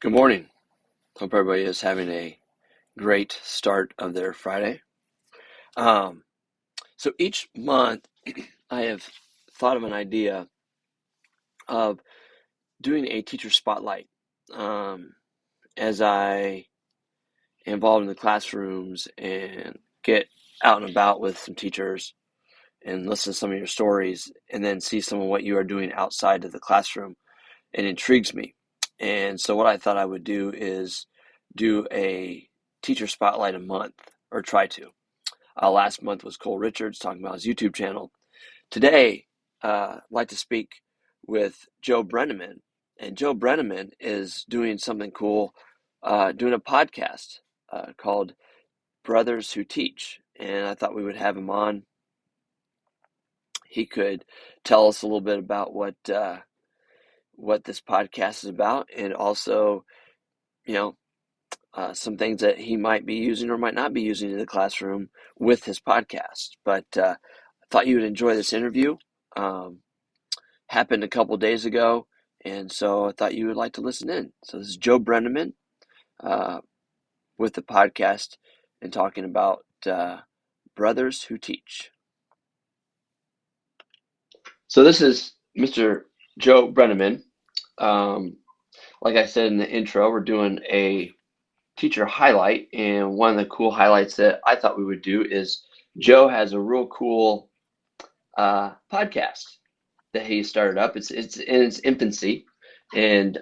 Good morning. Hope everybody is having a great start of their Friday. Um, so each month, I have thought of an idea of doing a teacher spotlight. As I am involved in the classrooms and get out and about with some teachers and listen to some of your stories, and then see some of what you are doing outside of the classroom, it intrigues me. And so what I thought I would do is do a teacher spotlight a month, or try to. Last month was Cole Richards talking about his YouTube channel. Today, I'd like to speak with Joe Brenneman. And Joe Brenneman is doing something cool, doing a podcast called Brothers Who Teach. And I thought we would have him on. He could tell us a little bit about what this podcast is about, and also, you know, some things that he might be using or might not be using in the classroom with his podcast. But I thought you would enjoy this interview. Um, Happened a couple days ago, and so I thought you would like to listen in. So this is Joe Brenneman uh, with the podcast and talking about Brothers Who Teach. So this is Mr. Joe Brenneman. Um, like I said in the intro, we're doing a teacher highlight, and one of the cool highlights that I thought we would do is Joe has a real cool podcast that he started up. It's in its infancy, and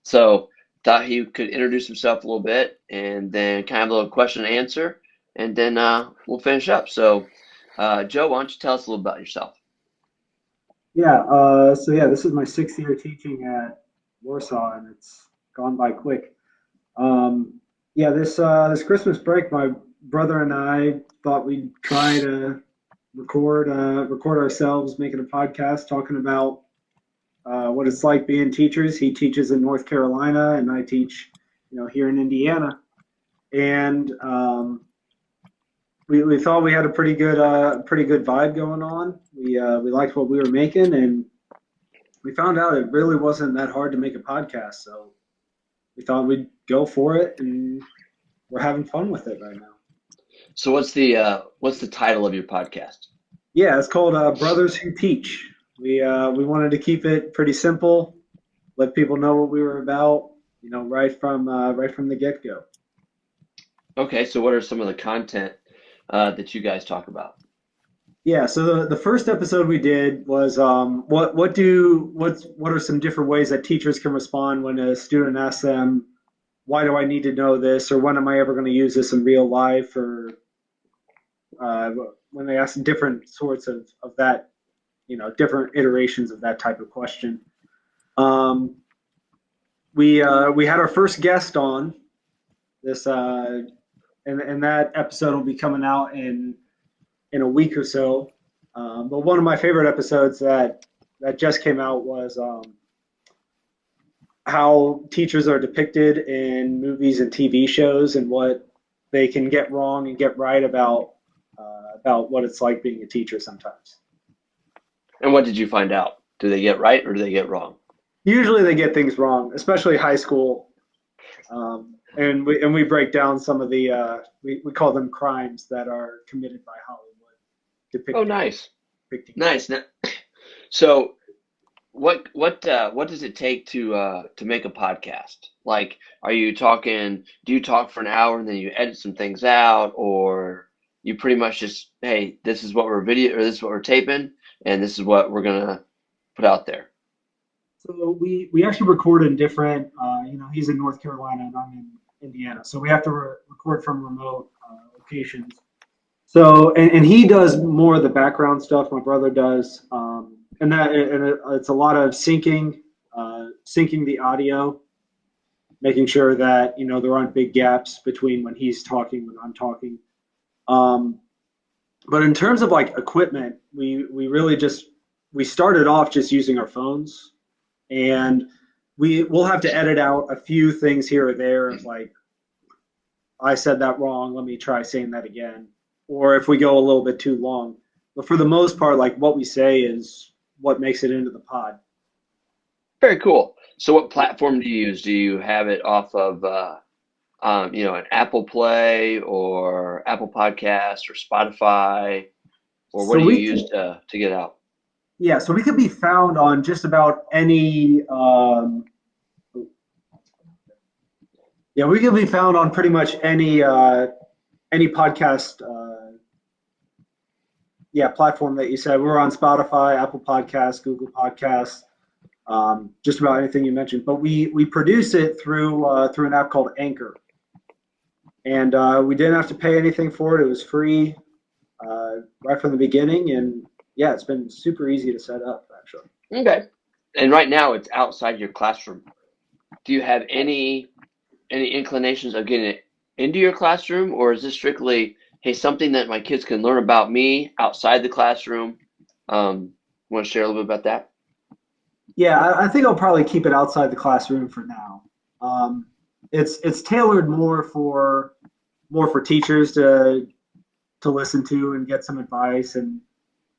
so thought he could introduce himself a little bit, and then kind of a little question and answer, and then we'll finish up. So, Joe, why don't you tell us a little about yourself? So this is my sixth year teaching at Warsaw, and it's gone by quick. This Christmas break, my brother and I thought we'd try to record ourselves making a podcast talking about what it's like being teachers. He teaches in North Carolina, and I teach, here in Indiana. And we thought we had a pretty good vibe going on. We liked what we were making, and we found out it really wasn't that hard to make a podcast. So we thought we'd go for it, and we're having fun with it right now. So, what's the title of your podcast? Yeah, it's called Brothers Who Teach. We wanted to keep it pretty simple, let people know what we were about, right from the get go. Okay, so what are some of the content that you guys talk about? Yeah, so the first episode we did was what are some different ways that teachers can respond when a student asks them, why do I need to know this, or when am I ever going to use this in real life, or uh, when they ask different sorts of that, different iterations of that type of question. Um, we had our first guest on this, and that episode will be coming out in a week or so. But one of my favorite episodes that just came out was how teachers are depicted in movies and TV shows, and what they can get wrong and get right about what it's like being a teacher sometimes. And what did you find out? Do they get right or do they get wrong? Usually they get things wrong, especially high school. And we break down some of the we call them crimes that are committed by Hollywood, Oh, depicting nice, depicting. nice. So, what does it take to make a podcast? Like, are you talking? Do you talk for an hour and then you edit some things out, or you pretty much just, hey, this is what we're video, or this is what we're taping, and this is what we're gonna put out there? So we actually record in different. He's in North Carolina and I'm in Indiana, so we have to record from remote locations. So and he does more of the background stuff. My brother does, it's a lot of syncing the audio, making sure that there aren't big gaps between when he's talking when I'm talking. Um, but in terms of like equipment, we really just we started off just using our phones, and we'll have to edit out a few things here or there of like, I said that wrong, let me try saying that again, or if we go a little bit too long. But for the most part, like what we say is what makes it into the pod. Very cool. So what platform do you use? Do you have it off of an Apple Play or Apple Podcast or Spotify, or what So do you we use can, to get out? yeah, so we could be found on just about any, yeah, we could be found on pretty much any podcast, yeah, platform that you said. We're on Spotify, Apple Podcasts, Google Podcasts, just about anything you mentioned. But we produce it through an app called Anchor, and we didn't have to pay anything for it. It was free right from the beginning, and yeah, it's been super easy to set up actually. Okay. And right now it's outside your classroom. Do you have any inclinations of getting it into your classroom, or is this strictly, hey, something that my kids can learn about me outside the classroom? Want to share a little bit about that? Yeah, I think I'll probably keep it outside the classroom for now. It's tailored more for teachers to listen to and get some advice and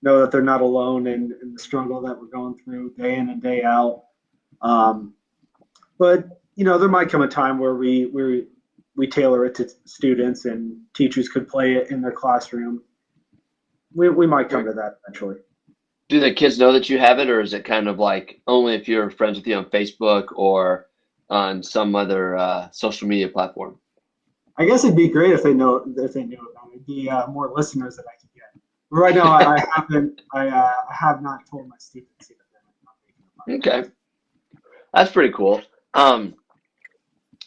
know that they're not alone in the struggle that we're going through day in and day out. Um, but there might come a time where we tailor it to students and teachers could play it in their classroom. We might come to that eventually. Do the kids know that you have it, or is it kind of like only if you're friends with you on Facebook or on some other social media platform? I guess it'd be great if they knew about it. It'd be more listeners that I could get. But right now, I haven't. I have not told my students yet that I'm not making a podcast. Okay, that's pretty cool. Um,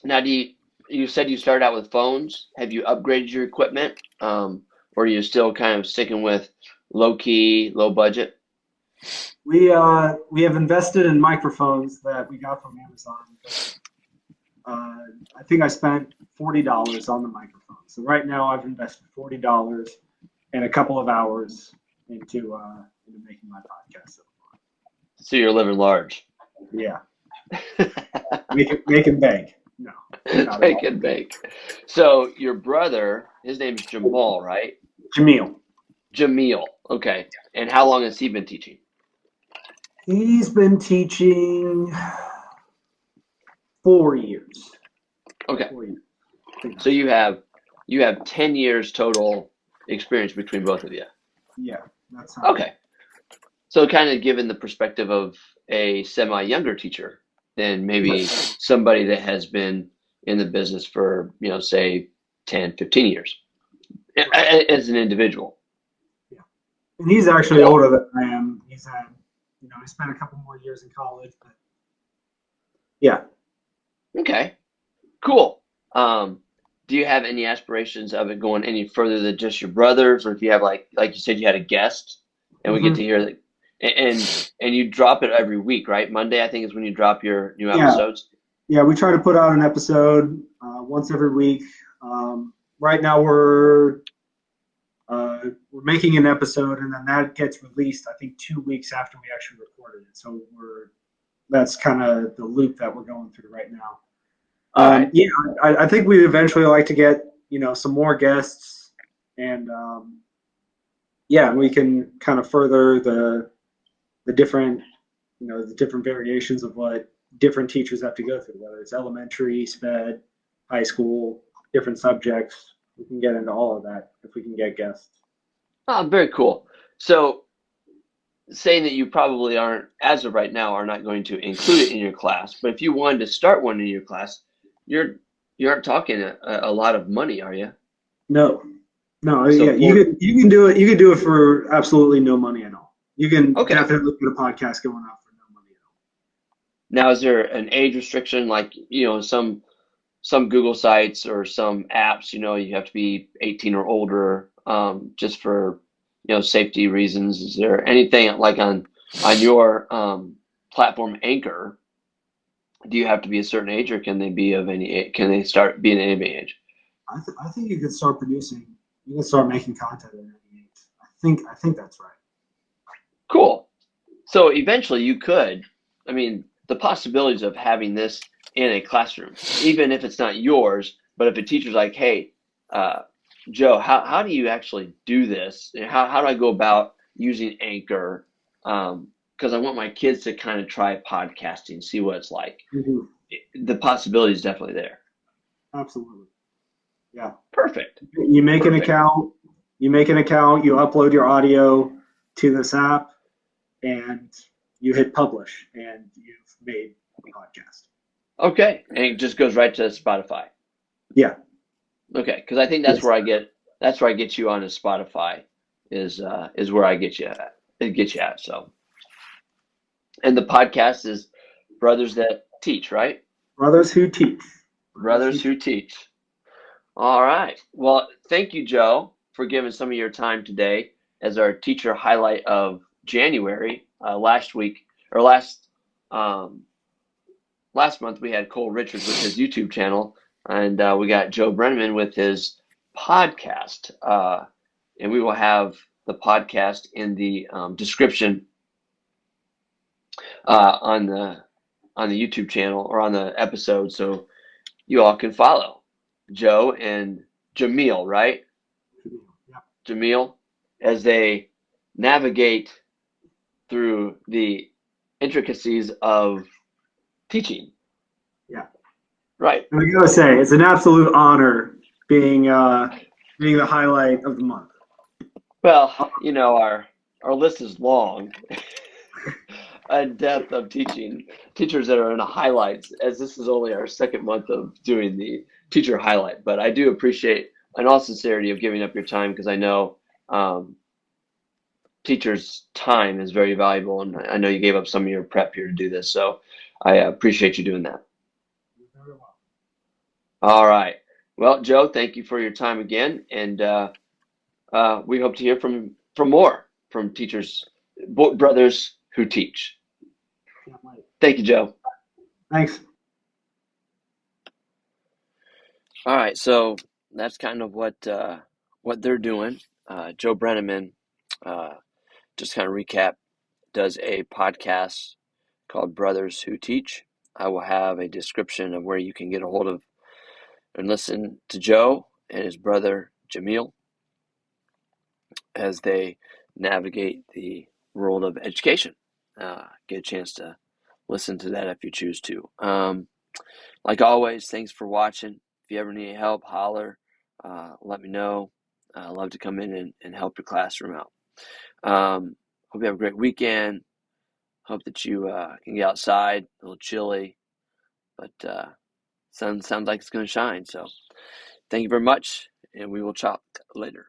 Now, you said you started out with phones? Have you upgraded your equipment? Or are you still kind of sticking with low key, low budget? We have invested in microphones that we got from Amazon. Uh, I think I spent $40 on the microphone. So right now, I've invested $40 and a couple of hours into making my podcast. So So you're living large. yeah, make it bank. No, not at Take all. it big. So your brother, his name is Jamal, right? Jameel. Jameel. Okay. And how long has he been teaching? He's been teaching 4 years. Okay. 4 years. I think So that's right. you have 10 years total experience between both of you. Yeah, that's Okay. So kind of given the perspective of a semi younger teacher than maybe somebody that has been in the business for, say 10, 15 years right. as an individual. Yeah, and he's actually Cool. older than I am. He spent a couple more years in college, but yeah. Okay. Cool. Um, do you have any aspirations of it going any further than just your brothers, or if you have like you said you had a guest and we get to hmm hear that and you drop it every week, right? Monday, I think, is when you drop your new Yeah, episodes. yeah. We try to put out an episode once every week. Right now, we're making an episode, and then that gets released. I think 2 weeks after we actually recorded it. So that's kind of the loop that we're going through right now. All right. Yeah, I think we eventually like to get some more guests, and yeah, we can kind of further the different the different variations of what different teachers have to go through, whether it's elementary, sped, high school, different subjects. We can get into all of that if we can get guests. Oh, very cool. So saying that you probably aren't, as of right now, are not going to include it in your class, but if you wanted to start one in your class, you're you aren't talking a lot of money, are you? No, no, So yeah, for you can do it. You can do it for absolutely no money at all. You can okay. definitely get a podcast going out for no money at all. Now, is there an age restriction, like some Google sites or some apps, you have to be 18 or older, just for safety reasons? Is there anything like on your platform Anchor? Do you have to be a certain age, or can they be of any age? Can they start being any age? I think you can start producing. You can start making content at any age. I think that's right. Cool. So eventually you could, I mean, the possibilities of having this in a classroom, even if it's not yours, but if a teacher's like, hey, uh, Joe, how do you actually do this? How do I go about using Anchor? because I want my kids to kind of try podcasting, see what it's like. Mhm. The possibility is definitely there. Absolutely. Yeah. Perfect. You make an Perfect. account, you upload your audio to this app, and you hit publish, and you've made a podcast. Okay. And it just goes right to Spotify. Yeah. Okay. Because I think Yes. that's where I get you on is Spotify is where I get you at. It gets you at. So, and the podcast is Brothers That Teach, right? Brothers who teach. Brothers who Brothers teach. Who Teach. All right. Well, thank you, Joe, for giving some of your time today as our teacher highlight of January. Last week or um, last month we had Cole Richards with his YouTube channel, and we got Joe Brenneman with his podcast. And we will have the podcast in the description on the YouTube channel or on the episode, so you all can follow Joe and Jameel, right? Yeah. Jameel, as they navigate through the intricacies of teaching. Yeah. Right. And I gotta say, it's an absolute honor being being the highlight of the month. Well, our list is long. A depth of teachers that are in the highlights, as this is only our second month of doing the teacher highlight. But I do appreciate, in all sincerity, of giving up your time because I know um, teachers' time is very valuable, and I know you gave up some of your prep here to do this. So I appreciate you doing that. All right. Well, Joe, thank you for your time again, and we hope to hear from more from teachers, brothers who teach. Thank you, Joe. Thanks. All right, so that's kind of what they're doing. Joe Brenneman, uh, just kind of recap, does a podcast called Brothers Who Teach. I will have a description of where you can get a hold of and listen to Joe and his brother Jameel as they navigate the world of education. Get a chance to listen to that if you choose to. Like always, thanks for watching. If you ever need help, holler. Let me know. I love to come in and help your classroom out. Hope you have a great weekend. Hope that you can get outside. A little chilly, but sun sounds like it's going to shine. So thank you very much, and we will talk later.